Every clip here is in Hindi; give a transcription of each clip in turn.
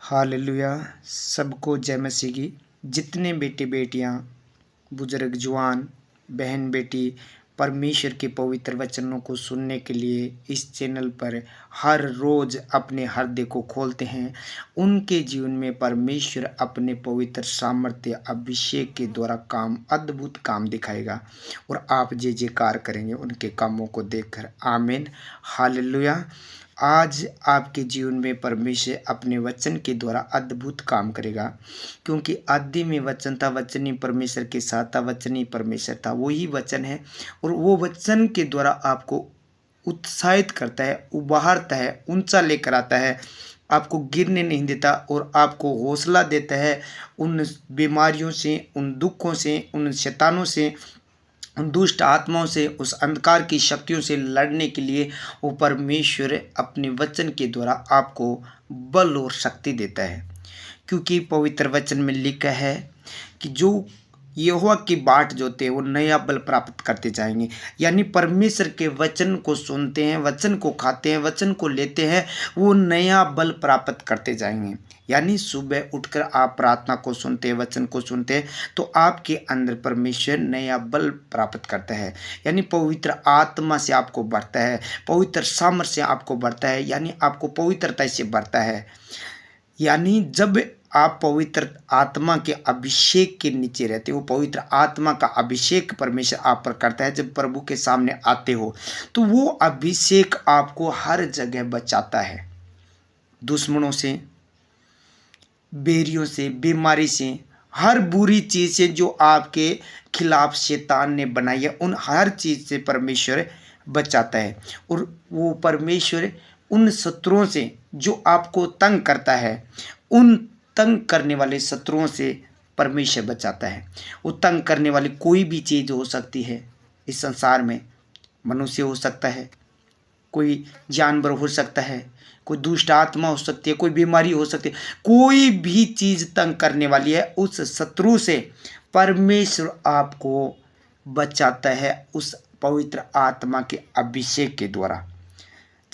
हालेलुया। सबको जय मसीह की। जितने बेटे बेटियां, बुजुर्ग, जवान, बहन बेटी परमेश्वर के पवित्र वचनों को सुनने के लिए इस चैनल पर हर रोज अपने हृदय को खोलते हैं, उनके जीवन में परमेश्वर अपने पवित्र सामर्थ्य अभिषेक के द्वारा अद्भुत काम दिखाएगा और आप जय जयकार करेंगे उनके कामों को देखकर। आमीन। हालेलुया। आज आपके जीवन में परमेश्वर अपने वचन के द्वारा अद्भुत काम करेगा, क्योंकि आदि में वचन था, वचन ही परमेश्वर के साथ था, वचन ही परमेश्वर था। वही वचन है और वो वचन के द्वारा आपको उत्साहित करता है, उभारता है, ऊंचा लेकर आता है, आपको गिरने नहीं देता और आपको हौसला देता है उन बीमारियों से, उन दुखों से, उन शैतानों से, उन दुष्ट आत्माओं से, उस अंधकार की शक्तियों से लड़ने के लिए वो परमेश्वर अपने वचन के द्वारा आपको बल और शक्ति देता है। क्योंकि पवित्र वचन में लिखा है कि जो यहोवा की बाट जोते हैं वो नया बल प्राप्त करते जाएंगे। यानी परमेश्वर के वचन को सुनते हैं, वचन को खाते हैं, वचन को लेते हैं, वो नया बल प्राप्त करते जाएंगे। यानी सुबह उठकर आप प्रार्थना को सुनते हैं, वचन को सुनते हैं, तो आपके अंदर परमेश्वर नया बल प्राप्त करता है। यानी पवित्र आत्मा से आपको बढ़ता है, पवित्र सामर्थ्य से आपको बढ़ता है, यानी आपको पवित्रता से बढ़ता है। यानी जब आप पवित्र आत्मा के अभिषेक के नीचे रहते हो, पवित्र आत्मा का अभिषेक परमेश्वर आप पर करता है, जब प्रभु के सामने आते हो तो वो अभिषेक आपको हर जगह बचाता है, दुश्मनों से, बेरियों से, बीमारी से, हर बुरी चीज़ से जो आपके खिलाफ शैतान ने बनाई है, उन हर चीज़ से परमेश्वर बचाता है। और वो परमेश्वर उन शत्रुओं से जो आपको तंग करता है, उन तंग करने वाले शत्रुओं से परमेश्वर बचाता है। वो तंग करने वाली कोई भी चीज़ हो सकती है इस संसार में, मनुष्य हो सकता है, कोई जानवर हो सकता है, कोई दुष्ट आत्मा हो सकती है, कोई बीमारी हो सकती है, कोई भी चीज़ तंग करने वाली है, उस शत्रु से परमेश्वर आपको बचाता है उस पवित्र आत्मा के अभिषेक के द्वारा।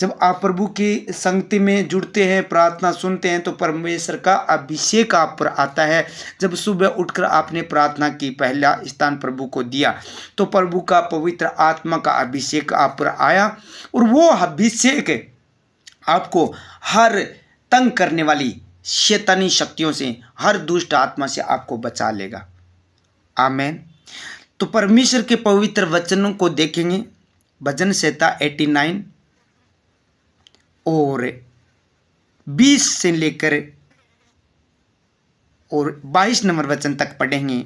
जब आप प्रभु की संगति में जुड़ते हैं, प्रार्थना सुनते हैं, तो परमेश्वर का अभिषेक आप पर आता है। जब सुबह उठकर आपने प्रार्थना की, पहला स्थान प्रभु को दिया, तो प्रभु का पवित्र आत्मा का अभिषेक आप पर आया और वो अभिषेक आपको हर तंग करने वाली शैतानी शक्तियों से, हर दुष्ट आत्मा से आपको बचा लेगा। आमीन। तो परमेश्वर के पवित्र वचनों को देखेंगे। भजन संहिता 89 और 20 से लेकर और 22 नंबर वचन तक पढ़ेंगे।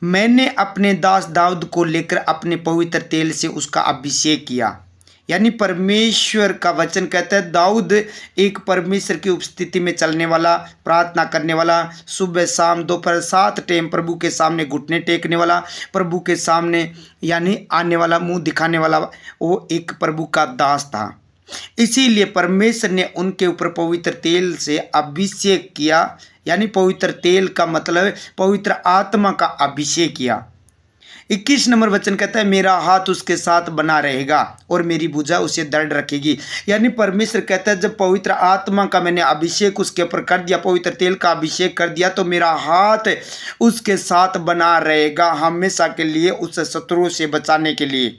मैंने अपने दास दाऊद को लेकर अपने पवित्र तेल से उसका अभिषेक किया। यानी परमेश्वर का वचन कहता है दाऊद एक परमेश्वर की उपस्थिति में चलने वाला, प्रार्थना करने वाला, सुबह शाम दोपहर 7 टाइम प्रभु के सामने घुटने टेकने वाला, प्रभु के सामने यानी आने वाला, मुंह दिखाने वाला, वो एक प्रभु का दास था। इसीलिए परमेश्वर ने उनके ऊपर पवित्र तेल से अभिषेक किया। यानी पवित्र तेल का मतलब पवित्र आत्मा का अभिषेक किया। 21 नंबर वचन कहता है मेरा हाथ उसके साथ बना रहेगा और मेरी भुजा उसे दृढ़ रखेगी। यानी परमेश्वर कहता है जब पवित्र आत्मा का मैंने अभिषेक उसके ऊपर कर दिया, पवित्र तेल का अभिषेक कर दिया, तो मेरा हाथ उसके साथ बना रहेगा हमेशा के लिए, उस शत्रुओं से बचाने के लिए,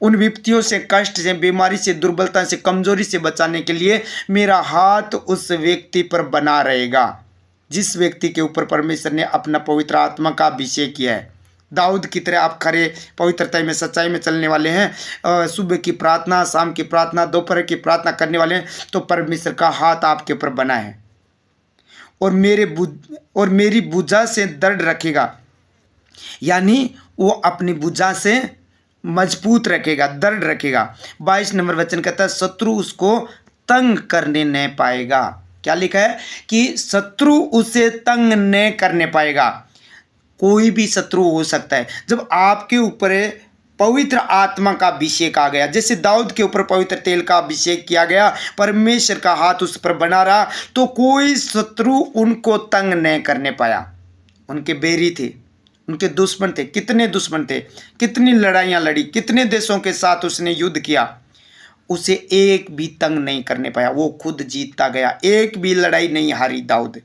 उन विपत्तियों से, कष्ट से, बीमारी से, दुर्बलता से, कमजोरी से बचाने के लिए मेरा हाथ उस व्यक्ति पर बना रहेगा जिस व्यक्ति के ऊपर परमेश्वर ने अपना पवित्र आत्मा का अभिषेक किया है। दाऊद की तरह आप खरे पवित्रता में, सच्चाई में चलने वाले हैं, सुबह की प्रार्थना, शाम की प्रार्थना, दोपहर की प्रार्थना करने वाले हैं, तो परमेश्वर का हाथ आपके ऊपर बना है और मेरी भुजा से दृढ़ रखेगा। यानी वो अपनी भुजा से मजबूत रखेगा, दृढ़ रखेगा। 22 नंबर वचन कहता है शत्रु उसको तंग करने नहीं पाएगा। क्या लिखा है कि शत्रु उसे तंग नहीं करने पाएगा। कोई भी शत्रु हो सकता है। जब आपके ऊपर पवित्र आत्मा का अभिषेक आ गया, जैसे दाऊद के ऊपर पवित्र तेल का अभिषेक किया गया, परमेश्वर का हाथ उस पर बना रहा, तो कोई शत्रु उनको तंग नहीं करने पाया। उनके बैरी थे, उनके दुश्मन थे, कितने दुश्मन थे, कितनी लड़ाइयाँ लड़ी, कितने देशों के साथ उसने युद्ध किया, उसे एक भी तंग नहीं करने पाया, वो खुद जीतता गया, एक भी लड़ाई नहीं हारी दाऊद।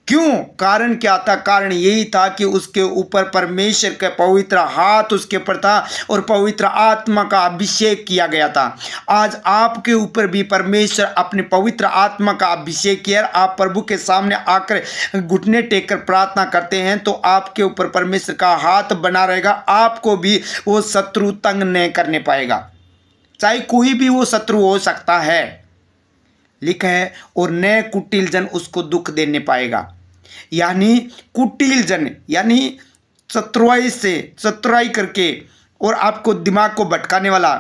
क्यों? कारण क्या था? कारण यही था कि उसके ऊपर परमेश्वर का पवित्र हाथ उसके ऊपर था और पवित्र आत्मा का अभिषेक किया गया था। आज आपके ऊपर भी परमेश्वर अपने पवित्र आत्मा का अभिषेक किया। आप प्रभु के सामने आकर घुटने टेक कर प्रार्थना करते हैं तो आपके ऊपर परमेश्वर का हाथ बना रहेगा, आपको भी वो शत्रु तंग नहीं करने पाएगा, चाहे कोई भी वो शत्रु हो सकता है। लिखा है और न कुटिल जन उसको दुख देने पाएगा। यानी कुटिल जन यानी चतुराई करके और आपको दिमाग को भटकाने वाला,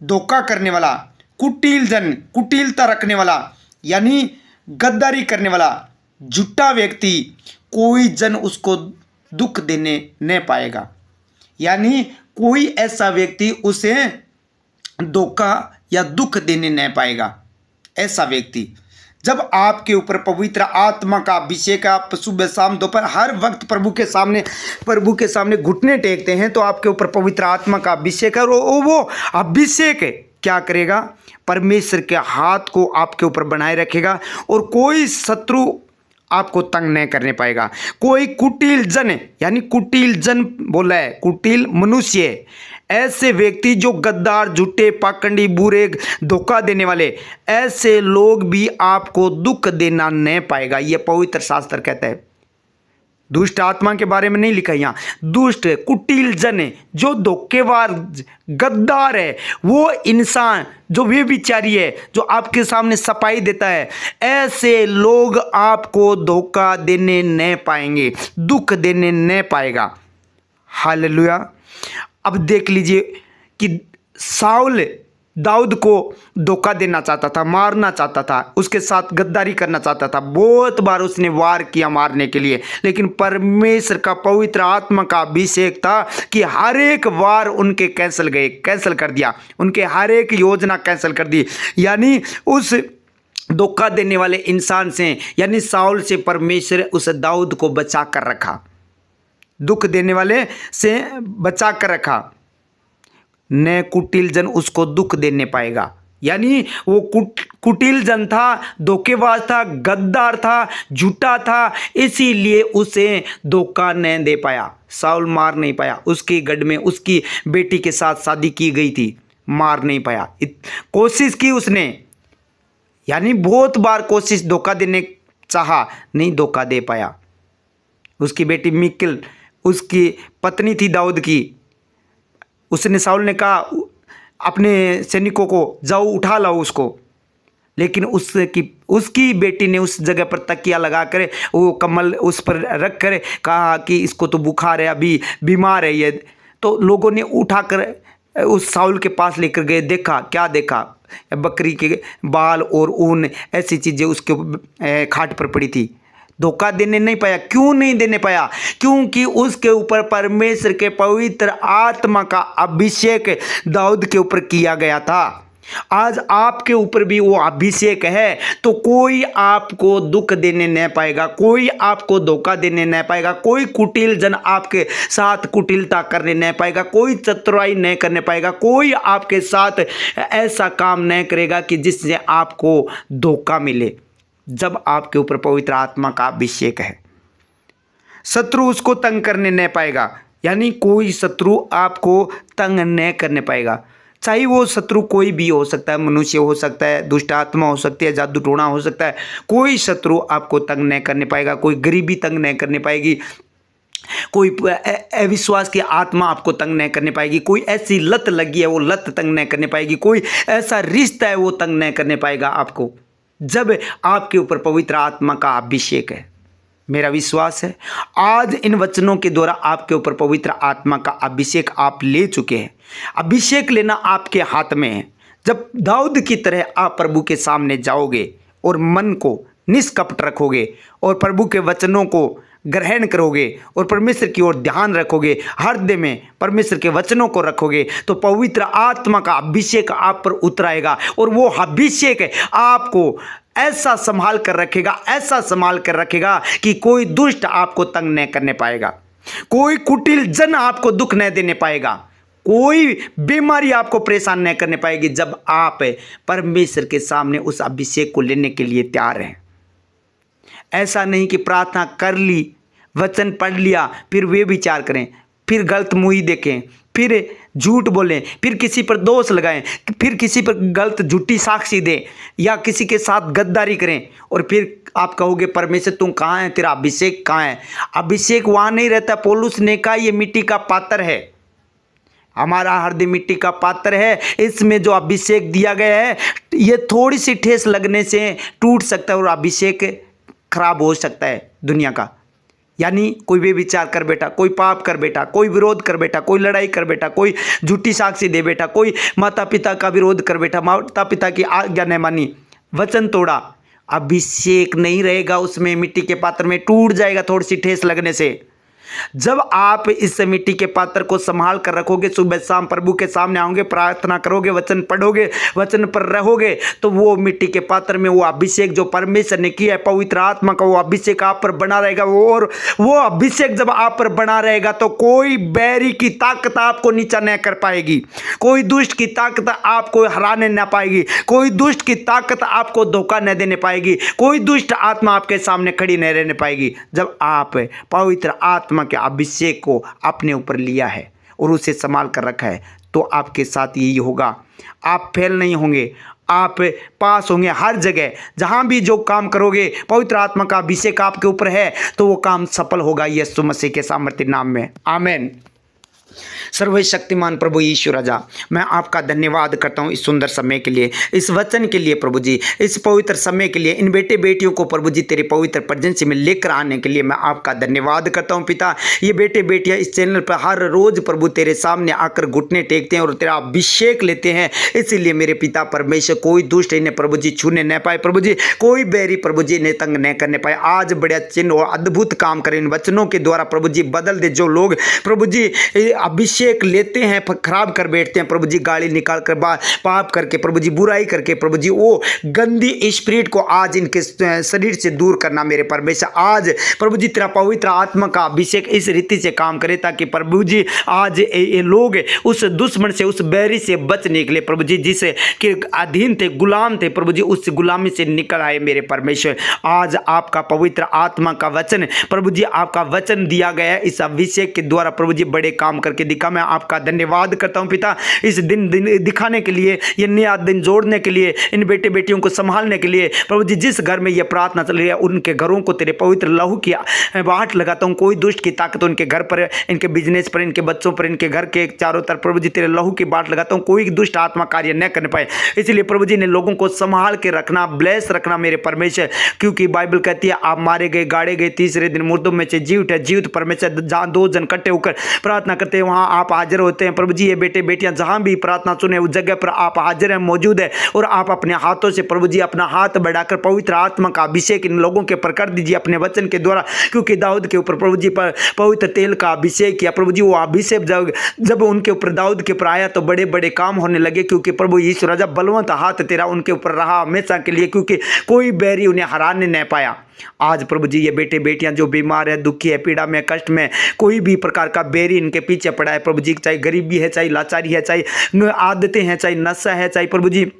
धोखा करने वाला, कुटिल जन, कुटिलता रखने वाला यानी गद्दारी करने वाला झूठा व्यक्ति, कोई जन उसको दुख देने नहीं पाएगा। यानी कोई ऐसा व्यक्ति उसे धोखा या दुख देने नहीं पाएगा। ऐसा व्यक्ति, जब आपके ऊपर पवित्र आत्मा का अभिषेक, आप सुबह शाम दोपहर हर वक्त प्रभु के सामने घुटने टेकते हैं तो आपके ऊपर पवित्र आत्मा का अभिषेक है। और वो अभिषेक क्या करेगा? परमेश्वर के हाथ को आपके ऊपर बनाए रखेगा और कोई शत्रु आपको तंग नहीं करने पाएगा। कोई कुटिल जन, यानी कुटिल जन बोला है, कुटिल मनुष्य, ऐसे व्यक्ति जो गद्दार, झूठे, पाखंडी, बुरे, धोखा देने वाले, ऐसे लोग भी आपको दुख देना नहीं पाएगा। ये पवित्र शास्त्र कहता है। दुष्ट आत्मा के बारे में नहीं लिखा यहाँ। दुष्ट, कुटिल जन, जो धोखेबाज, गद्दार है, वो इंसान जो व्यभिचारी है, जो आपके सामने सफाई देता है, ऐसे लोग आपको धोखा देने नहीं पाएंगे, दुख देने नहीं पाएगा। हालेलुया। अब देख लीजिए कि साउल दाऊद को धोखा देना चाहता था, मारना चाहता था, उसके साथ गद्दारी करना चाहता था। बहुत बार उसने वार किया मारने के लिए, लेकिन परमेश्वर का पवित्र आत्मा का अभिषेक था कि हर एक वार उनके कैंसिल कर दिया, उनके हर एक योजना कैंसिल कर दी। यानी उस धोखा देने वाले इंसान से, यानी साउल से परमेश्वर उस दाऊद को बचा कर रखा, दुख देने वाले से बचा कर रखा। न कुटिल जन उसको दुख देने पाएगा। यानी वो कुटिल जन था, धोखेबाज था, गद्दार था, झूठा था, इसीलिए उसे धोखा नहीं दे पाया, साउल मार नहीं पाया। उसके गढ़ में उसकी बेटी के साथ शादी की गई थी, मार नहीं पाया। कोशिश की उसने, यानी बहुत बार कोशिश, धोखा देने चाहा, नहीं धोखा दे पाया। उसकी बेटी मिकल, उसकी पत्नी थी दाऊद की, उसने, साउल ने कहा अपने सैनिकों को, जाओ उठा लाओ उसको, लेकिन उसकी बेटी ने उस जगह पर तकिया लगा कर, वो कम्बल उस पर रख कर कहा कि इसको तो बुखार है, अभी बीमार है ये। तो लोगों ने उठाकर उस साउल के पास लेकर गए। देखा, क्या देखा? बकरी के बाल और ऊन, ऐसी चीज़ें उसके खाट पर पड़ी थी। धोखा देने नहीं पाया। क्यों नहीं देने पाया? क्योंकि उसके ऊपर परमेश्वर के पवित्र आत्मा का अभिषेक दाऊद के ऊपर किया गया था। आज आपके ऊपर भी वो अभिषेक है, तो कोई आपको दुख देने नहीं पाएगा, कोई आपको धोखा देने नहीं पाएगा, कोई कुटिल जन आपके साथ कुटिलता करने नहीं पाएगा, कोई चतुराई नहीं करने पाएगा, कोई आपके साथ ऐसा काम नहीं करेगा कि जिससे आपको धोखा मिले। जब आपके ऊपर पवित्र आत्मा का अभिषेक है, शत्रु उसको तंग करने नहीं पाएगा। यानी कोई शत्रु आपको तंग नहीं करने पाएगा, चाहे वो शत्रु कोई भी हो सकता है, मनुष्य हो सकता है, दुष्ट आत्मा हो सकती है, जादू टोना हो सकता है। कोई शत्रु आपको तंग नहीं करने पाएगा, कोई गरीबी तंग नहीं करने पाएगी, कोई अविश्वास की आत्मा आपको तंग नहीं करने पाएगी, कोई ऐसी लत लगी है वो लत तंग नहीं करने पाएगी, कोई ऐसा रिश्ता है वो तंग नहीं करने पाएगा आपको, जब आपके ऊपर पवित्र आत्मा का अभिषेक है। मेरा विश्वास है आज इन वचनों के द्वारा आपके ऊपर पवित्र आत्मा का अभिषेक आप ले चुके हैं। अभिषेक लेना आपके हाथ में है। जब दाऊद की तरह आप प्रभु के सामने जाओगे और मन को निष्कपट रखोगे और प्रभु के वचनों को ग्रहण करोगे और परमेश्वर की ओर ध्यान रखोगे, हृदय में परमेश्वर के वचनों को रखोगे, तो पवित्र आत्मा का अभिषेक आप पर उतराएगा और वो अभिषेक आपको ऐसा संभाल कर रखेगा, ऐसा संभाल कर रखेगा कि कोई दुष्ट आपको तंग नहीं करने पाएगा, कोई कुटिल जन आपको दुख नहीं देने पाएगा, कोई बीमारी आपको परेशान नहीं करने पाएगी जब आप परमेश्वर के सामने उस अभिषेक को लेने के लिए तैयार हैं। ऐसा नहीं कि प्रार्थना कर ली, वचन पढ़ लिया, फिर वे विचार करें, फिर गलत मुँह देखें, फिर झूठ बोलें, फिर किसी पर दोष लगाएं, फिर किसी पर गलत झूठी साक्षी दें, या किसी के साथ गद्दारी करें, और फिर आप कहोगे परमेश्वर तुम कहाँ है, तेरा अभिषेक कहाँ है। अभिषेक वहाँ नहीं रहता। पौलुस ने कहा ये मिट्टी का पात्र है, हमारा हृदय मिट्टी का पात्र है, इसमें जो अभिषेक दिया गया है ये थोड़ी सी ठेस लगने से टूट सकता है और अभिषेक खराब हो सकता है दुनिया का। यानी कोई भी विचार कर बेटा, कोई पाप कर बेटा, कोई विरोध कर बेटा, कोई लड़ाई कर बेटा, कोई झूठी साक्षी दे बेटा, कोई माता पिता का विरोध कर बेटा, माता पिता की आज्ञा नहीं मानी, वचन तोड़ा, अभिषेक नहीं रहेगा उसमें, मिट्टी के पात्र में टूट जाएगा थोड़ी सी ठेस लगने से। जब आप इस मिट्टी के पात्र को संभाल कर रखोगे, सुबह शाम प्रभु के सामने आओगे, प्रार्थना करोगे, वचन पढ़ोगे, वचन पर रहोगे, तो वो मिट्टी के पात्र में वो अभिषेक जो परमेश्वर ने किया है, पवित्र आत्मा का वो अभिषेक आप पर बना रहेगा। और वो अभिषेक जब आप पर बना रहेगा तो कोई बैरी की ताकत आपको नीचा नहीं कर पाएगी, कोई दुष्ट की ताकत आपको हराने न पाएगी, कोई दुष्ट की ताकत आपको धोखा न देने पाएगी, कोई दुष्ट आत्मा आपके सामने खड़ी नहीं रहने पाएगी। जब आप पवित्र आत्मा के अभिषेक को अपने ऊपर लिया है और उसे संभाल कर रखा है, तो आपके साथ यही होगा। आप फेल नहीं होंगे, आप पास होंगे हर जगह। जहां भी जो काम करोगे, पवित्र आत्मा का अभिषेक आपके ऊपर है तो वो काम सफल होगा यीशु मसीह के सामर्थ्य नाम में। आमीन। सर्वशक्तिमान प्रभु यीशु राजा, मैं आपका धन्यवाद करता हूँ इस सुंदर समय के लिए, इस वचन के लिए प्रभु जी, इस पवित्र समय के लिए, इन बेटे बेटियों को प्रभु जी तेरे पवित्र प्रेजेंस में लेकर आने के लिए मैं आपका धन्यवाद करता हूँ पिता। ये बेटे बेटियाँ इस चैनल पर हर रोज प्रभु तेरे सामने आकर घुटने टेकते हैं और तेरा अभिषेक लेते हैं, इसीलिए मेरे पिता परमेश्वर कोई दुष्ट इन्हें प्रभु जी छूने न पाए, प्रभु जी कोई बैरी प्रभु जी इन्हें तंग न करने पाए। आज बड़ा चिन्ह और अद्भुत काम करें इन वचनों के द्वारा प्रभु जी, बदल दे। जो लोग प्रभु जी अभिषेक लेते हैं खराब कर बैठते हैं प्रभु जी, गाली निकाल कर पाप करके प्रभु जी, बुराई करके प्रभु जी, वो गंदी स्पिरिट को आज इनके शरीर से दूर करना मेरे परमेश्वर। आज प्रभु जी तेरा पवित्र आत्मा का अभिषेक इस रीति से काम करे ताकि प्रभु जी आज ये लोग उस दुश्मन से, उस बैरी से बच निकले प्रभु जी, जिसे के अधीन थे, गुलाम थे प्रभु जी, उस गुलामी से निकल आए मेरे परमेश्वर। आज आपका पवित्र आत्मा का वचन प्रभु जी, आपका वचन दिया गया है, इस अभिषेक के द्वारा प्रभु जी बड़े काम करके दिखा। मैं आपका धन्यवाद करता हूं पिता, इस दिन दिखाने के लिए, ये नया दिन जोड़ने के लिए, इन बेटे बेटियों को संभालने के लिए प्रभु जी, जिस घर में ये प्रार्थना चल रही है उनके घरों को तेरे पवित्र लहू की बाट लगाता हूं। कोई दुष्ट की ताकत उनके घर पर, इनके बिजनेस पर, इनके बच्चों पर, इनके घर के चारों तरफ प्रभु जी तेरे लहू की बाट लगाता हूं, कोई दुष्ट आत्मा कार्य न करने पाए। इसलिए प्रभु जी ने लोगों को संभाल के रखना, ब्लेस रखना मेरे परमेश्वर, क्योंकि बाइबल कहती है आप मारे गए, गाड़े गए, तीसरे दिन मुर्दों में से जी उठे। जीवित परमेश्वर जहाँ दो जन इकट्ठे होकर प्रार्थना करते हैं वहाँ आप हाजिर होते हैं प्रभु जी। ये बेटे बेटियां जहां भी प्रार्थना सुने उस जगह पर आप हाजिर हैं, मौजूद है, और आप अपने हाथों से प्रभु जी अपना हाथ बढ़ाकर पवित्र आत्मा का अभिषेक इन लोगों के ऊपर कर दीजिए अपने वचन के द्वारा, क्योंकि दाऊद के ऊपर प्रभु जी पर पवित्र तेल का अभिषेक किया प्रभु जी। वो अभिषेक जब उनके ऊपर दाऊद के ऊपर आया तो बड़े बड़े काम होने लगे, क्योंकि प्रभु यीशु राजा बलवंत हाथ तेरा उनके ऊपर रहा हमेशा के लिए, क्योंकि कोई बैरी उन्हें हराने नहीं पाया। आज प्रभु जी ये बेटे बेटियां जो बीमार है, दुखी है, पीड़ा में, कष्ट में, कोई भी प्रकार का बैरी इनके पीछे पड़ा है प्रभु जी, चाहे गरीबी है, चाहे लाचारी है, चाहे आदतें हैं, चाहे नशा है, चाहे प्रभु जी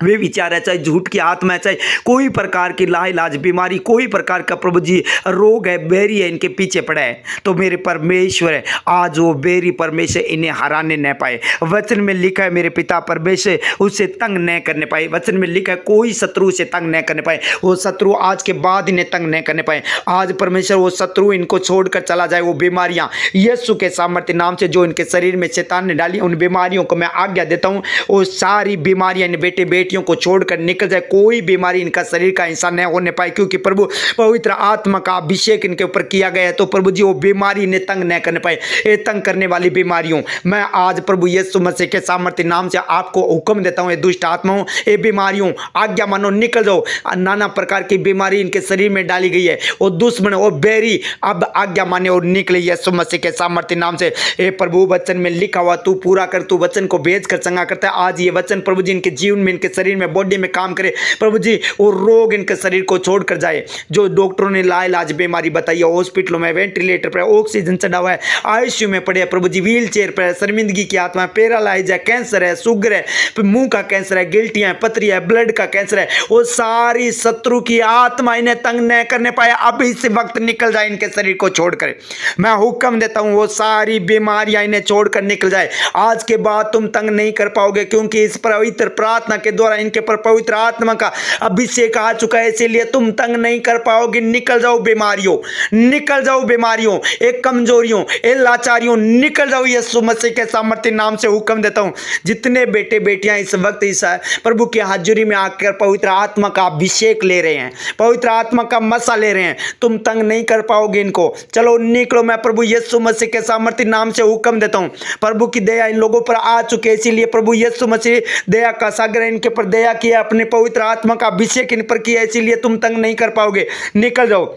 वे विचार है, चाहे झूठ की आत्मा है, चाहे कोई प्रकार की लाइलाज बीमारी, कोई प्रकार का प्रभु जी रोग है, बैरी है, इनके पीछे पड़ा है, तो मेरे परमेश्वर है आज वो बैरी परमेश्वर इन्हें हराने न पाए। वचन में लिखा है मेरे पिता परमेश्वर उससे तंग न करने पाए। वचन में लिखा है कोई शत्रु से तंग न करने पाए, वो शत्रु आज के बाद इन्हें तंग न करने पाए। आज परमेश्वर वो शत्रु इनको छोड़कर चला जाए, वो बीमारियां यीशु के सामर्थ्य नाम से जो इनके शरीर में शैतान ने डाली, उन बीमारियों को मैं आज्ञा देता हूँ, वो सारी बीमारियां इन बेटे बेटियों को छोड़कर निकल जाए। कोई बीमारी इनका शरीर का हिस्सा न होने पाए, क्योंकि प्रभु पवित्र आत्मा का अभिषेक इनके ऊपर किया गया है, तो प्रभु जी वो बीमारी इन्हें तंग न करने पाए। ये तंग करने वाली बीमारियों मैं आज प्रभु यीशु मसीह के सामर्थ्य नाम से आपको हुक्म देता हूँ, ये दुष्ट आत्माओं, ये बीमारियों आज्ञा मानो, निकल जाओ। नाना प्रकार की बीमारी इनके शरीर में डाली गई है, वो दुश्मन, वो बैरी अब आज्ञा माने और निकले यीशु मसीह के सामर्थ्य नाम से। ये प्रभु वचन में लिखा हुआ तू पूरा कर, तू वचन को भेज कर चंगा करता है। आज ये वचन प्रभु जी इनके जीवन में, इनके शरीर में, बॉडी में काम करे प्रभु जी, वो रोग इनके शरीर को छोड़कर जाए। जो डॉक्टरों ने लाइलाज बीमारी बताई है, हॉस्पिटलों में वेंटिलेटर पर ऑक्सीजन चढ़ा हुआ है, आईसीयू में पड़े प्रभु जी, व्हील चेयर पर, शर्मिंदगी की आत्मा, पैरालाइज है, कैंसर है, शुगर है, मुंह का कैंसर है, गिल्टियां है, पथरी है, ब्लड का कैंसर है, वो सारी शत्रु की आत्मा इन्हें तंग न करने पाए, अब इस वक्त निकल जाए इनके शरीर को छोड़कर। मैं हुक्म देता हूं वो सारी बीमारियां इन्हें छोड़कर निकल जाए। आज के बाद तुम तंग नहीं कर पाओगे, क्योंकि इस पवित्र प्रार्थना के द्वारा इनके पर पवित्र आत्मा का अभिषेक आ चुका है, इसीलिए तुम तंग नहीं कर पाओगे। निकल जाओ बीमारियों, निकल जाओ बीमारियों, एक कमजोरियों, एक लाचारियों, निकल जाओ यीशु मसीह के सामर्थ्य नाम से हुक्म देता हूं। जितने बेटे बेटियां इस वक्त इस प्रभु की हाजिरी में आकर पवित्र आत्मा का अभिषेक ले रहे हैं, पवित्र आत्मा का मसा ले रहे हैं, तुम तंग नहीं कर पाओगे इनको। चलो निकलो, मैं प्रभु यीशु मसीह के सामर्थ्य नाम से हुक्म देता हूं। प्रभु की दया इन लोगों पर आ चुके, इसीलिए प्रभु यीशु मसीह दया का सागर इनके पर दया किया, अपने पवित्र आत्मा का अभिषेक इन पर किया, इसीलिए तुम तंग नहीं कर पाओगे। निकल जाओ।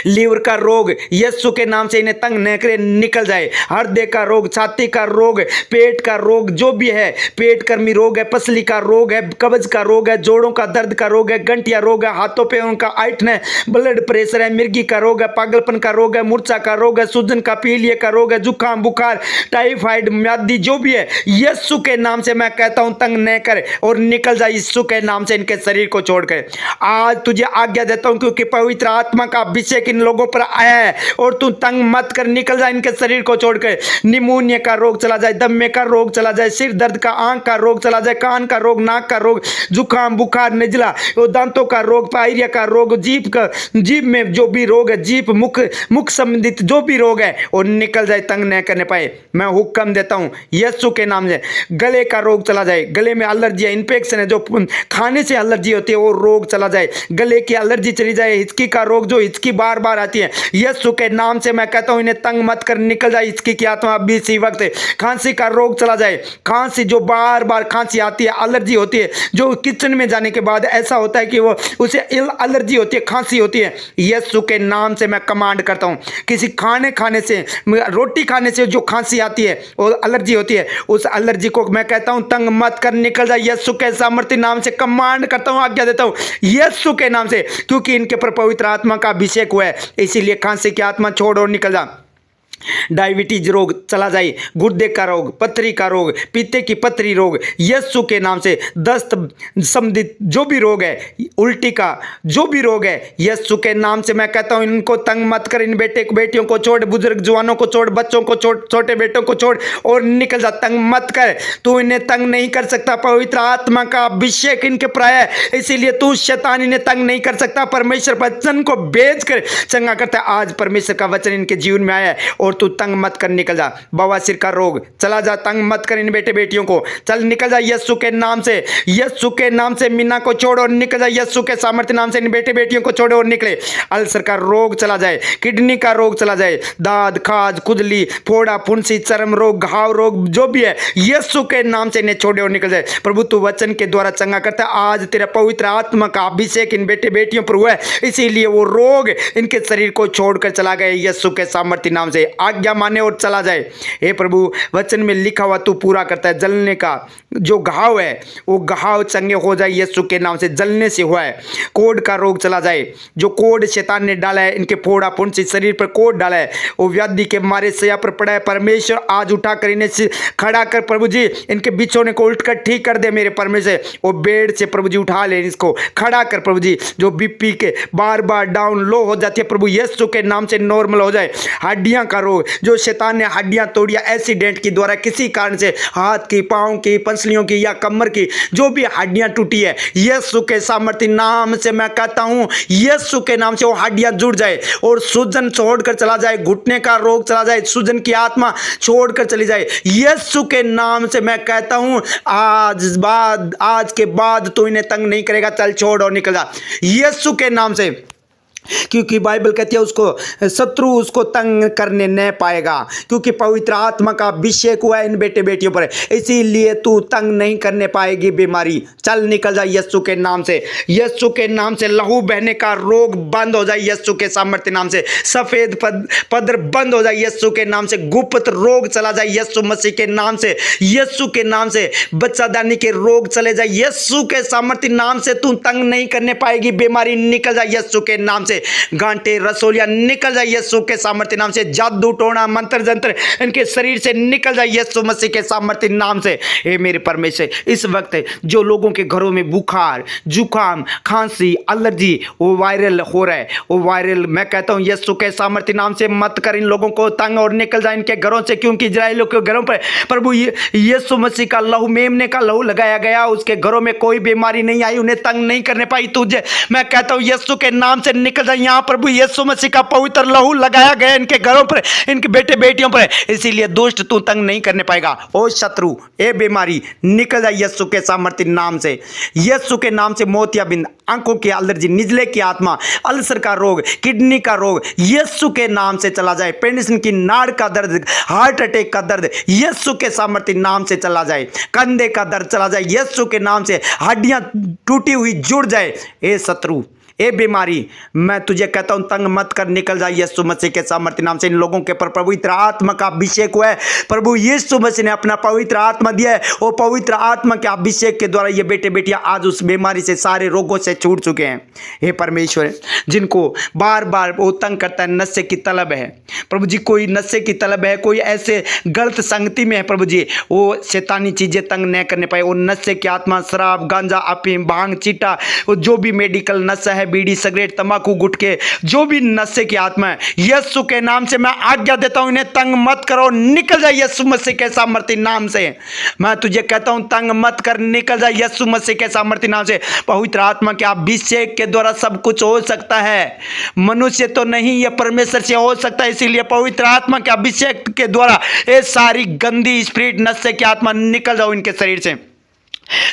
लीवर का रोग यीशु के नाम से इन्हें तंग न करे, निकल जाए। हृदय का रोग, छाती का रोग, पेट का रोग, जो भी है, पेट कर्मी रोग है, पसली का रोग है, कब्ज का रोग है, जोड़ों का दर्द का रोग है, गंठिया रोग है, हाथों पे उनका ऐंठन है, ब्लड प्रेशर है, मिर्गी का रोग है, पागलपन का रोग है, मूर्छा का रोग है, सूजन का, पीलिया का रोग है, जुकाम, बुखार, टाइफाइड, म्यादी, जो भी है, यीशु के नाम से मैं कहता हूं तंग न कर और निकल जाए यीशु के नाम से इनके शरीर को छोड़कर। आज तुझे आज्ञा देता हूं, क्योंकि पवित्र आत्मा का अभिषेक इन लोगों पर आया है, और तू तंग मत कर, निकल जाए इनके शरीर को छोड़कर। निमोनिया का रोग चला जाए, दमे का रोग चला जाए, सिर दर्द का, आंख का रोग चला जाए, कान का रोग, नाक का रोग, जुकाम, बुखार, नजला, दांतों का रोग, पायरिया का रोग, जीभ में जो भी रोग है, जीभ मुख संबंधित जो भी रोग है, और निकल जाए, तंग न करने पाए। मैं हुक्म देता हूं यीशु के नाम से। गले का रोग चला जाए, गले में एलर्जी है, इन्फेक्शन है, जो खाने से एलर्जी होती है वो रोग चला जाए, गले की एलर्जी चली जाए। हिचकी का रोग, जो हिचकी बार बार आती है, यीशु के नाम से मैं कहता हूं इन्हें तंग मत कर, निकल जाए हिचकी की आत्मा अभी इसी वक्त। खांसी का रोग चला जाए, खांसी जो बार बार खांसी आती है, एलर्जी होती है, जो किचन में जाने के बाद ऐसा होता है कि वो उसे एलर्जी होती है, खांसी होती है, यीशु के नाम से मैं कमांड करता हूं, किसी खाने से, रोटी खाने से जो खांसी आती है और एलर्जी होती है, उस एलर्जी को मैं कहता हूं तंग मत कर, निकल जाए यीशु के सामर्थ्य नाम से कमांड करता हूं, आज्ञा देता हूं यीशु के नाम से, क्योंकि इनके पर पवित्र आत्मा का अभिषेक हुआ है, इसीलिए खांसी की आत्मा छोड़ और निकल जा। डायबिटीज रोग चला जाए, गुर्दे का रोग, पथरी का रोग, पीते की पथरी रोग, यीशु के नाम से, दस्त संबंधित जो भी रोग है, उल्टी का जो भी रोग है, यीशु के नाम से मैं कहता हूं इनको तंग मत कर। इन बेटियों को छोड़, बुजुर्ग जवानों को छोड़, बच्चों को छोड़, छोटे बेटों को छोड़ और निकल जा, तंग मत कर। तू इन्हें तंग नहीं कर सकता, पवित्र आत्मा का अभिषेक इनके प्राय है, इसीलिए तू शैतान इन्हें तंग नहीं कर सकता। परमेश्वर वचन को बेच कर चंगा करता है। आज परमेश्वर का वचन इनके जीवन में आया है और तू तंग मत कर, निकल जा। बवासीर का रोग चला जा, तंग मत कर इन बेटे बेटियों को, चल निकल जा यीशु के नाम से, यीशु के नाम से। मीना को छोड़ और निकल जा यीशु के सामर्थ्य नाम से, इन बेटे बेटियों को छोड़ो और निकले। अल्सर का रोग चला जाए, किडनी का रोग चला जाए, दाद, खाज, खुजली, फोड़ा, फुंसी, चर्म रोग, घाव रोग जो भी है, यीशु के नाम से इन्हें छोड़े और निकल जाए। प्रभु तू वचन के द्वारा चंगा करता है। आज तेरा पवित्र आत्मा का अभिषेक इन बेटे बेटियों पर हुआ है, इसीलिए वो रोग इनके शरीर को छोड़कर चला गया यीशु के सामर्थ्य नाम से। आज्ञा माने और चला जाए। हे प्रभु वचन में लिखा हुआ तू पूरा करता है। जलने का जो घाव है वो घाव चंगे हो जाए यीशु के नाम से, जलने से हुआ है। कोढ़ का रोग चला जाए, जो कोढ़ शैतान ने डाला है इनके फोड़ा फुंसी शरीर पर कोढ़ डाला है, वो व्याधि के मारे सया पर पड़ा है। परमेश्वर आज उठा कर इन्हें खड़ा कर प्रभु जी, इनके बिछोने को उल्ट कर ठीक कर दे मेरे परमेश्वर। वो बेड से प्रभु जी उठा ले, इसको खड़ा कर प्रभु जी। जो बीपी के बार बार डाउन लो हो जाती है प्रभु यीशु के नाम से नॉर्मल हो जाए। हड्डियां का रोग, जो शैतान ने हड्डियां तोड़िया एक्सीडेंट के द्वारा किसी कारण से, हाथ की, पांव की, पंसलियों की या कमर की जो भी हड्डियां टूटी है, यीशु के सामर्थ्य नाम से मैं कहता हूं यीशु के नाम से वो हड्डियां जुड़ जाए और सूजन छोड़कर चला जाए। घुटने का रोग चला जाए, सूजन की आत्मा छोड़कर चली जाए यीशु के नाम से मैं कहता हूं। आज के बाद तू इन्हें तंग नहीं करेगा, चल छोड़ और निकल जा यीशु के नाम से। क्योंकि बाइबल कहती है उसको शत्रु उसको तंग करने न पाएगा, क्योंकि पवित्र आत्मा का अभिषेक हुआ है इन बेटे बेटियों पर, इसीलिए तू तंग नहीं करने पाएगी बीमारी। चल निकल जाए यीशु के नाम से, यीशु के नाम से लहू बहने का रोग बंद हो जाए यीशु के सामर्थ्य नाम से, सफेद पद्र बंद हो जाए यीशु के नाम से, गुप्त रोग चला जाए यीशु मसीह के नाम से, यीशु के नाम से बच्चादानी के रोग चले जाए यीशु के सामर्थ्य नाम से। तू तंग नहीं करने पाएगी, बीमारी निकल जाए यीशु के नाम से, गांठे रसोलियां निकल जाए यीशु के सामर्थ्य नाम से, जादू टोना मंत्र जंत्र इनके शरीर से निकल जाए यीशु मसीह के सामर्थ्य नाम से। हे मेरे परमेश्वर, इस वक्त जो लोगों के घरों में बुखार, जुकाम, खांसी, एलर्जी वो वायरल हो रहा है, वो वायरल मैं कहता हूं यीशु के सामर्थ्य नाम से मत कर इन लोगों को तंग और निकल जाए इनके घरों से, क्योंकि इजराइलियों के घरों पर प्रभु यीशु मसीह का लहू, मेमने का लहू लगाया गया, उसके घरों में कोई बीमारी नहीं आई, उन्हें तंग नहीं करने पाई। तुझे मैं कहता हूं यीशु के नाम से निकल जाए। यहाँ प्रभु यीशु मसीह का पवित्र लहू लगाया गया इनके घरों पर, इनके बेटे बेटियों पर, इसीलिए दुष्ट तू तंग नहीं करने पाएगा। ओ शत्रु, ए बीमारी निकल जाए यीशु के सामर्थ्य नाम से, यीशु के नाम से। मोतियाबिंद, आंखों की एलर्जी, निजले की आत्मा, अल्सर का रोग, किडनी का रोग यीशु के नाम से चला जाए। पेनिसिलिन की नाड़ का दर्द, हार्ट अटैक का दर्द यीशु के सामर्थ्य नाम से चला जाए। कंधे का दर्द चला जाए यीशु के नाम से। हड्डियां टूटी हुई जुड़ जाए। ए शत्रु, ए बीमारी, मैं तुझे कहता हूं तंग मत कर, निकल जाए यीशु मसीह के सामर्थ्य नाम से। इन लोगों के पर पवित्र आत्मा का अभिषेक हुआ है। प्रभु यीशु मसीह ने अपना पवित्र आत्मा दिया है। वो पवित्र आत्मा के अभिषेक के द्वारा ये बेटे बेटियां आज उस बीमारी से, सारे रोगों से छूट चुके हैं। हे परमेश्वर, जिनको बार बार वो तंग करता है, नशे की तलब है प्रभु जी, कोई नशे की तलब है, कोई ऐसे गलत संगति में है प्रभु जी, वो शैतानी चीजें तंग न करने पाए। वो नशे की आत्मा, शराब, गांजा, अफीम, भांग, चिट्टा, वो जो भी मेडिकल नशा है, बीड़ी, सिगरेट, तंबाकू, गुटखे, जो भी नशे की आत्मा है, यीशु के नाम से मैं आज्ञा देता हूं इन्हें तंग मत करो, निकल जाए यीशु मसीह के सामर्थ्य नाम से। मैं तुझे कहता हूं तंग मत कर, निकल जाए यीशु मसीह के सामर्थ्य नाम से। पवित्र आत्मा के अभिषेक के द्वारा सब कुछ हो सकता है, मनुष्य तो नहीं, यह परमेश्वर से हो सकता है। इसीलिए पवित्र आत्मा के अभिषेक के द्वारा ये सारी गंदी स्पिरिट, नशे की आत्मा निकल जाओ इनके शरीर से।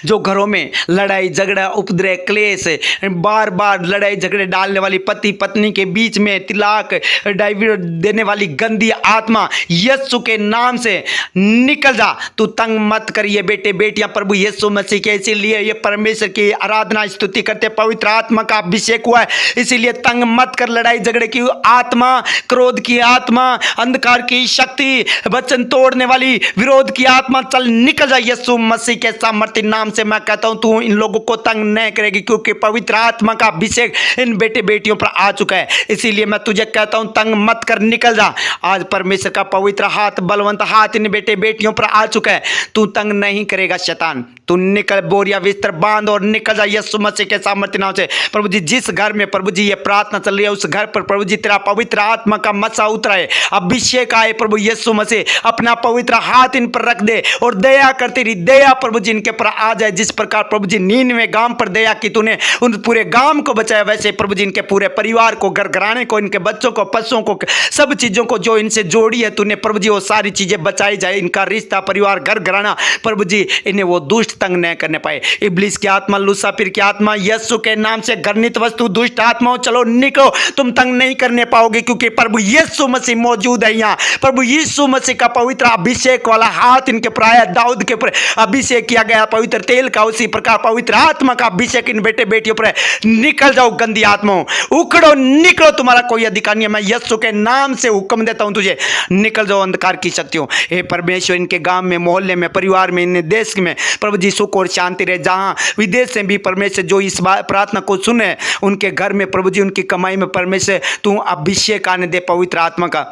जो घरों में लड़ाई झगड़ा, उपद्रव, क्लेश, बार बार लड़ाई झगड़े डालने वाली, पति पत्नी के बीच में तलाक, डाइवोर्स देने वाली गंदी आत्मा यीशु के नाम से निकल जा। तू तंग मत कर ये बेटे बेटियां प्रभु यीशु मसीह के। इसीलिए ये परमेश्वर की आराधना स्तुति करते, पवित्र आत्मा का अभिषेक हुआ है, इसीलिए तंग मत कर। लड़ाई झगड़े की आत्मा, क्रोध की आत्मा, अंधकार की शक्ति, वचन तोड़ने वाली विरोध की आत्मा, चल निकल जा यीशु मसीह के सामर्थ्य नाम से। मैं कहता हूं तू इन लोगों को तंग नहीं करेगी, क्योंकि पवित्र आत्मा का अभिषेक इन बेटे बेटियों पर आ चुका है। इसीलिए मैं तुझे कहता हूं तंग मत कर, निकल जा। आज परमेश्वर का पवित्र हाथ, बलवंत हाथ इन बेटे बेटियों पर आ चुका है। तू तंग नहीं करेगा शैतान, तू निकल, बोरिया बिस्तर बांध और निकल जा यीशु मसीह के सामर्थ्य नाम से। प्रभु जी, जिस घर में प्रभु जी ये प्रार्थना चल रही है, उस घर पर प्रभु जी तेरा पवित्र आत्मा का मसा उतरा है, अभिषेक आए प्रभु यीशु मसीह। अपना पवित्र हाथ इन पर रख दे और दया करती रही, दया प्रभु जी इनके पर आ जाए। जिस प्रकार प्रभु जी 99 गांव पर दया की तूने, उन पूरे गांव को बचाया, वैसे प्रभु जी इनके पूरे परिवार को, घर घराने को, इनके बच्चों को, पशुओं को, सब चीजों को जो इनसे जोड़ी है तूने प्रभु जी, वो सारी चीजें बचाई जाए। इनका रिश्ता, परिवार, घर घराना प्रभु जी, इन्हें वो दुष्ट तंग न करने पाए। इब्लीस की आत्मा, लूसाफिर की आत्मा, यीशु के नाम से घृणित वस्तु, दुष्ट आत्माओं, चलो निकलो, तुम तंग नहीं करने पाओगे, क्योंकि प्रभु यीशु मसीह मौजूद है यहाँ। प्रभु यीशु मसीह का पवित्र अभिषेक वाला हाथ इनके प्राय दाऊद के ऊपर अभिषेक किया गया पवित्र तेल का, उसी प्रकार पवित्र आत्मा का अभिषेक इन बेटे बेटियों पर। निकल जाओ गंदी आत्माओं, उखड़ो, निकलो, तुम्हारा कोई अधिकार नहीं है। मैं यीशु के नाम से हुक्म देता हूं तुझे, निकल जाओ अंधकार की शक्तियों। हे परमेश्वर, इनके गांव में, मोहल्ले में, परिवार में, इन देश में प्रभु जी सुख और शांति रहे। जहां विदेश से भी परमेश्वर जो इस प्रार्थना को सुने, उनके घर में प्रभु जी, उनकी कमाई में परमेश्वर तू अभिषेक आने दे पवित्र आत्मा का,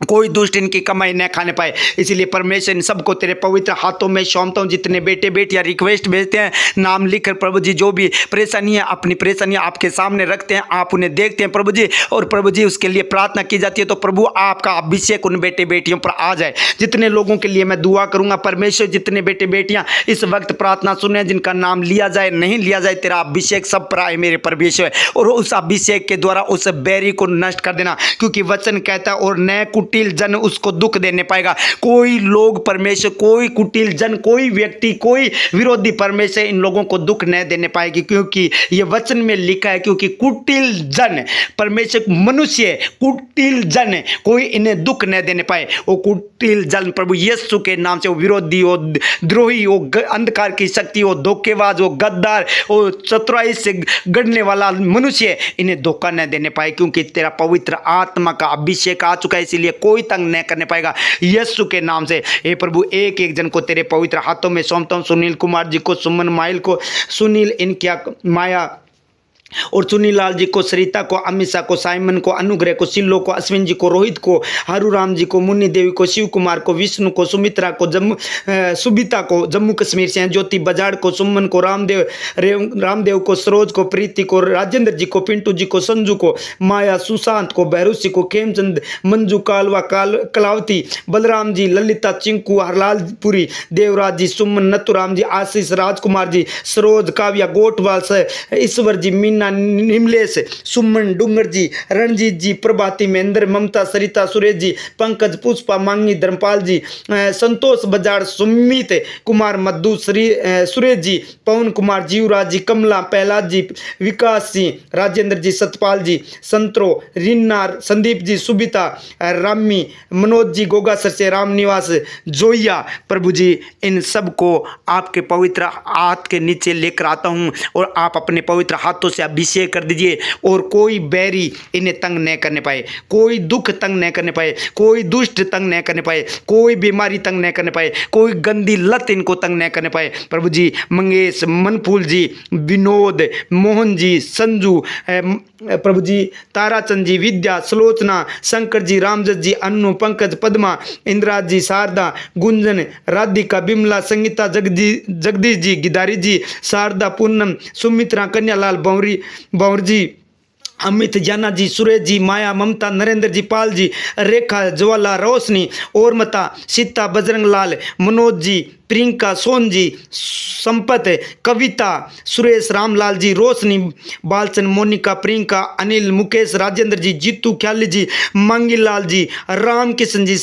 कोई दुष्ट इनकी कमाई न खाने पाए। इसीलिए परमेश्वर इन सबको तेरे पवित्र हाथों में सौंपता हूं। जितने बेटे बेटियां रिक्वेस्ट भेजते हैं, नाम लिखकर प्रभु जी, जो भी परेशानी है, अपनी परेशानियां आपके सामने रखते हैं, आप उन्हें देखते हैं प्रभु जी, और प्रभु जी उसके लिए प्रार्थना की जाती है, तो प्रभु आपका अभिषेक उन बेटे बेटियों पर आ जाए। जितने लोगों के लिए मैं दुआ करूंगा परमेश्वर, जितने बेटे बेटियां इस वक्त प्रार्थना सुने, जिनका नाम लिया जाए नहीं लिया जाए, तेरा अभिषेक सब पर आए मेरे परमेश्वर, और उस अभिषेक के द्वारा उस बैरी को नष्ट कर देना, क्योंकि वचन कहता है और नए कुटिल जन उसको दुख देने पाएगा। कोई लोग परमेश्वर, कोई कुटिल जन, कोई व्यक्ति, कोई विरोधी परमेश्वर इन लोगों को दुख न देने पाएगी, क्योंकि ये वचन में लिखा है, क्योंकि कुटिल जन परमेश्वर मनुष्य, कुटिल जन कोई इन्हें दुख न देने पाए। वो कुटिल जन प्रभु यीशु के नाम से, वो विरोधी, वो द्रोही, वो अंधकार की शक्ति, वो धोखेबाज, वो गद्दार, वो चतुराई से गढ़ने वाला मनुष्य इन्हें धोखा न देने पाए, क्योंकि तेरा पवित्र आत्मा का अभिषेक आ चुका है, इसीलिए कोई तंग न करने पाएगा यीशु के नाम से। हे प्रभु, एक एक जन को तेरे पवित्र हाथों में सौंपता हूं। सुनील कुमार जी को, सुमन माइल को, सुनील इनकिया, माया और सुनील लाल जी को, सरिता को, अमिषा को, साइमन को, अनुग्रह को, सिल्लो को, अश्विन जी को, रोहित को, हरू राम जी को, मुन्नी देवी को, शिव कुमार को, विष्णु को, सुमित्रा को, सुबिता को, जम्मू कश्मीर से हैं, ज्योति बजाड़ को, सुमन को, रामदेव को, सरोज को, प्रीति को, राजेंद्र जी को, पिंटू जी को, संजू को, माया, सुशांत को, बहरूसी को, खेमचंद, मंजू, कालवा, कलावती, बलराम जी, ललिता, चिंकू, हरलालपुरी, देवराज जी, सुमन, नथुराम जी, आशीष, राजकुमार जी, सरोज, काव्या, गोटवाल से, ईश्वर जी, मीना, निमलेश, सुमन, डूंगर जी, रणजीत जी, प्रभाती, महेंद्र, ममता, सरिता, सुरेश जी, पंकज, पुष्पा, मांगी, धर्मपाल जी, संतोष बजाड़, सुमित कुमार, मधु, सुरेश जी, पवन कुमार, जीवराज जी, कमला, प्रहलाद जी, विकास सिंह, राजेंद्र जी, सतपाल जी, संतरो, रिन्ना, संदीप जी, सुबिता, रामी, मनोज जी, गोगा सर से, राम निवास, जोया, प्रभु जी इन सब को आपके पवित्र हाथ के नीचे लेकर आता हूं, और आप अपने पवित्र हाथों से अभिषेक कर दीजिए, और कोई बैरी इन्हें तंग न करने पाए, कोई दुख तंग न करने पाए, कोई दुष्ट तंग न करने पाए, कोई बीमारी तंग न करने पाए, कोई गंदी लत इनको तंग न करने पाए। प्रभु जी मंगेश, मनफूल जी, विनोद, मोहन जी, संजू, प्रभु जी ताराचंद जी, विद्या, सुलोचना, शंकर जी, रामजत जी, अनु, पंकज, पद्मा, इंदिरा जी, शारदा, गुंजन, राधिका, बिमला, संगीता, जगदीश जी, गिदारी जी, शारदा, पूनम, सुमित्रा, कन्यालाल, बंवर जी, अमित, जाना जी, सुरेश जी, माया, ममता, नरेंद्र जी, पाल जी, रेखा, ज्वाला, रोशनी, औरमता, सीता, बजरंग लाल, मनोज जी, प्रियंका, सोन जी, संपत, कविता, सुरेश, रामलाल जी, रोशनी, बालचंद, मोनिका, प्रियंका, अनिल, मुकेश, राजेंद्र जी, जीतू, ख्याली जी, मांगीलाल जी, राम किशन जी,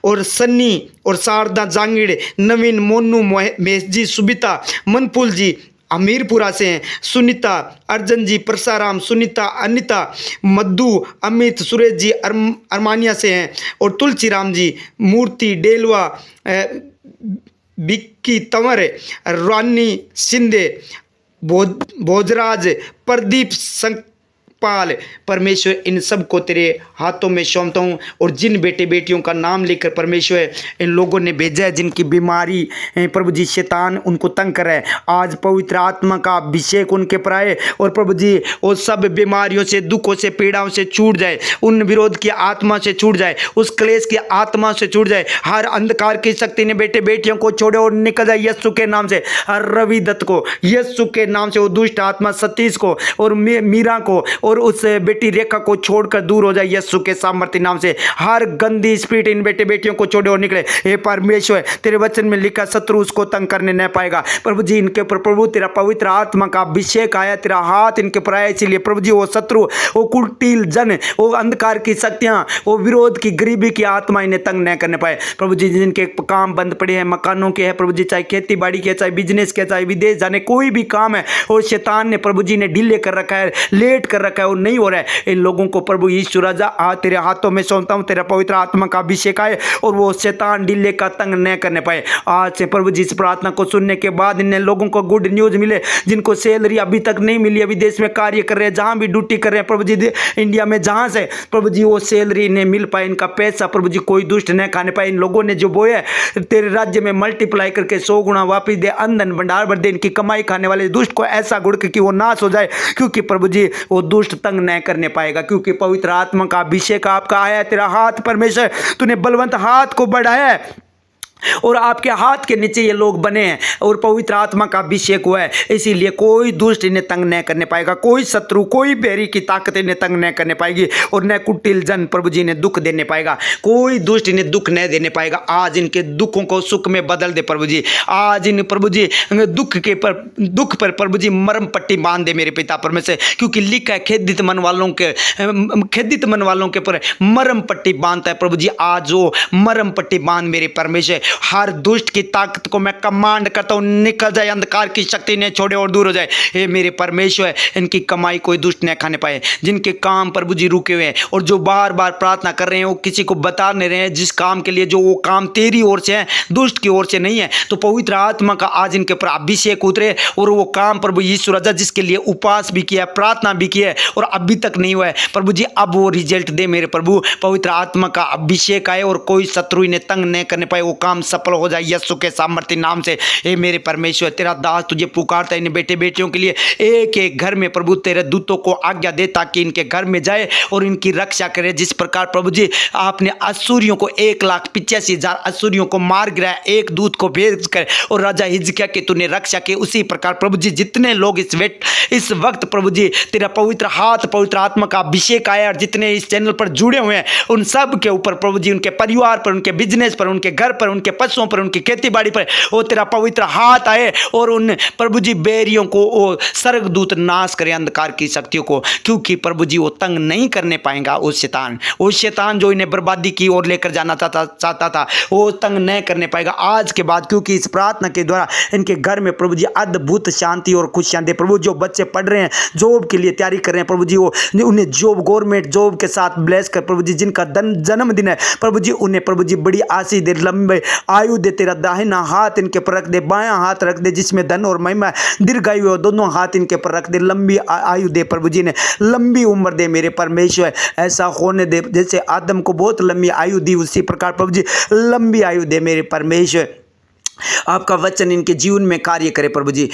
और सन्नी और शारदा, जांगिड़, नवीन, मोनू, महेश जी, सुबिता, मनफूल जी, हमीरपुरा से हैं, सुनीता, अर्जन जी, परसाराम, सुनीता, अनिता, मद्दू, अमित, सुरेश जी, अरमानिया से हैं, और तुलसीराम जी, मूर्ति, डेलवा, बिक्की, तंवर, रानी सिंधे, भोजराज, प्रदीप, पाल, परमेश्वर इन सब को तेरे हाथों में सौंपता हूँ। और जिन बेटे बेटियों का नाम लेकर परमेश्वर इन लोगों ने भेजा है, जिनकी बीमारी प्रभु जी शैतान उनको तंग कर रहा है, आज पवित्र आत्मा का अभिषेक उनके पर आए, और प्रभु जी वो सब बीमारियों से, दुखों से, पीड़ाओं से छूट जाए, उन विरोध की आत्मा से छूट जाए, उस क्लेश की आत्मा से छूट जाए, हर अंधकार की शक्ति ने बेटे बेटियों को छोड़े और निकल जाए यीशु के नाम से। हर रवि दत्त को यीशु के नाम से, वो दुष्ट आत्मा सतीश को और मीरा को और उस बेटी रेखा को छोड़कर दूर हो जाए यीशु के सामर्थ्य नाम से। हर गंदी स्पिरिट इन बेटे बेटियों को छोड़े और निकले। हे परमेश्वर, तेरे वचन में लिखा शत्रु उसको तंग करने न पाएगा। प्रभु जी इनके ऊपर प्रभु तेरा पवित्र आत्मा का अभिषेक आया, तेरा हाथ इनके ऊपर आया, इसीलिए प्रभु जी वो शत्रु, वो कुटिल जन, वो अंधकार की शक्तियां, वो विरोध की, गरीबी की आत्मा इन्हें तंग न करने पाए। प्रभु जी जिनके काम बंद पड़े हैं, मकानों के हैं प्रभु जी, चाहे खेती बाड़ी के, चाहे बिजनेस के, चाहे विदेश जाने कोई भी काम है, और शैतान ने प्रभु जी ने डिले कर रखा है, लेट कर रखा है, वो नहीं हो रहा है, इन लोगों को प्रभु यीशु राजा आज तेरे हाथों में सौंपता हूं। तेरा पवित्र आत्मा का अभिषेक आए और वो शैतान डिले का तंग न करने पाए। आज से प्रभु जी इस प्रार्थना को सुनने के बाद इन लोगों को गुड न्यूज मिले, जिनको सैलरी अभी तक नहीं मिली, अभी देश में कार्य कर रहे हैं, जहां भी ड्यूटी कर रहे हैं प्रभु जी, इंडिया में जहां से प्रभु जी वो सैलरी इन्हें मिल पाए, इनका पैसा प्रभु जी कोई दुष्ट न खाने पाए। इन लोगों ने जो बोया तेरे राज्य में मल्टीप्लाई करके 100 गुना वापिस दे, अंधन भंडार भर दे, इनकी कमाई खाने वाले दुष्ट को ऐसा गुड़ कि वो नाश हो जाए, क्योंकि प्रभु जी वो दुष्ट तंग न करने पाएगा, क्योंकि पवित्र आत्मा का अभिषेक आपका आया। तेरा हाथ परमेश्वर, तूने बलवंत हाथ को बढ़ाया है और आपके हाथ के नीचे ये लोग बने हैं और पवित्र आत्मा का अभिषेक हुआ है, इसीलिए कोई दुष्ट इन्हें तंग नहीं करने पाएगा, कोई शत्रु, कोई बैरी की ताकत इन्हें तंग नहीं करने पाएगी और न कुटिल जन प्रभु जी इन्हें दुख देने पाएगा, कोई दुष्ट इन्हें दुख नहीं देने पाएगा। आज इनके दुखों को सुख में बदल दे प्रभु जी, आज इन प्रभु जी दुख पर प्रभु जी मरम पट्टी बांध दे मेरे पिता परमेश्वर, क्योंकि लिखा है खेदित मन वालों के पर मरम पट्टी बांधता है प्रभु जी। आज वो मरम पट्टी बांध मेरे परमेश्वर, हर दुष्ट की ताकत को मैं कमांड करता हूं, निकल जाए, अंधकार की शक्ति ने छोड़े और दूर हो जाए। हे मेरे परमेश्वर, इनकी कमाई कोई दुष्ट न खाने पाए, जिनके काम प्रभु जी रुके हुए हैं और जो बार बार प्रार्थना कर रहे हैं, वो किसी को बता नहीं रहे हैं जिस काम के लिए, जो वो काम तेरी ओर से है, दुष्ट की ओर से नहीं है, तो पवित्र आत्मा का आज इनके ऊपर अभिषेक उतरे और वो काम प्रभु यीशु राजा जिसके लिए उपवास भी किया, प्रार्थना भी किया और अभी तक नहीं हुआ है प्रभु जी, अब वो रिजल्ट दे मेरे प्रभु। पवित्र आत्मा का अभिषेक आए और कोई शत्रु इन्हें तंग नहीं करने पाए, वो काम सफल हो जाए यीशु के सामर्थ्य नाम से। हे मेरे परमेश्वर, तेरा दास तुझे पुकारता है इन बेटे बेटियों के लिए, एक एक घर में प्रभु तेरे दूतों को आज्ञा दे ताकि इनके घर में जाए और इनकी रक्षा करे। जिस प्रकार प्रभु जी आपने असुरियों को 1,85,000 असुरियों को मार गिराया एक दूत को भेज कर और राजा हिजकिय्याह की तूने रक्षा की, उसी प्रकार प्रभु जी जितने लोग इस वक्त प्रभु जी तेरा पवित्र हाथ, पवित्र आत्मा का अभिषेक आया और जितने इस चैनल पर जुड़े हुए हैं उन सब के ऊपर प्रभु जी, उनके परिवार पर, उनके बिजनेस पर, उनके घर पर, उनके पशुओं पर, उनकी खेती बाड़ी पर वो तेरा पवित्र हाथ आए और उन प्रभु जी बैरियों को वो स्वर्गदूत नाश करे, अंधकार की शक्तियों को, क्योंकि प्रभु जी वो तंग नहीं करने पाएगा। वो शैतान जो इन्हें बर्बादी की ओर लेकर जाना चाहता था वो तंग नहीं करने पाएगा आज के बाद, क्योंकि इस प्रार्थना के द्वारा इनके घर में प्रभु जी अद्भुत शांति और खुशियां दे प्रभु। जो बच्चे पढ़ रहे हैं, जॉब के लिए तैयारी कर रहे हैं प्रभु जी, वो उन्हें जॉब, गवर्नमेंट जॉब के साथ ब्लेस कर प्रभु जी। जिनका जन्मदिन है प्रभु जी, उन्हें प्रभु जी बड़ी आशीष दे, लंबे आयु दे, तेरा दाहिना हाथ इनके पर रख दे, बायां हाथ रख दे जिसमें धन और महिमा, दीर्घायु हो, दोनों हाथ इनके पर रख दे, लंबी आयु दे प्रभु जी ने, लंबी उम्र दे मेरे परमेश्वर, ऐसा होने दे जैसे आदम को बहुत लंबी आयु दी, उसी प्रकार प्रभु जी लंबी आयु दे मेरे परमेश्वर। आपका वचन इनके जीवन में कार्य करे प्रभु जी।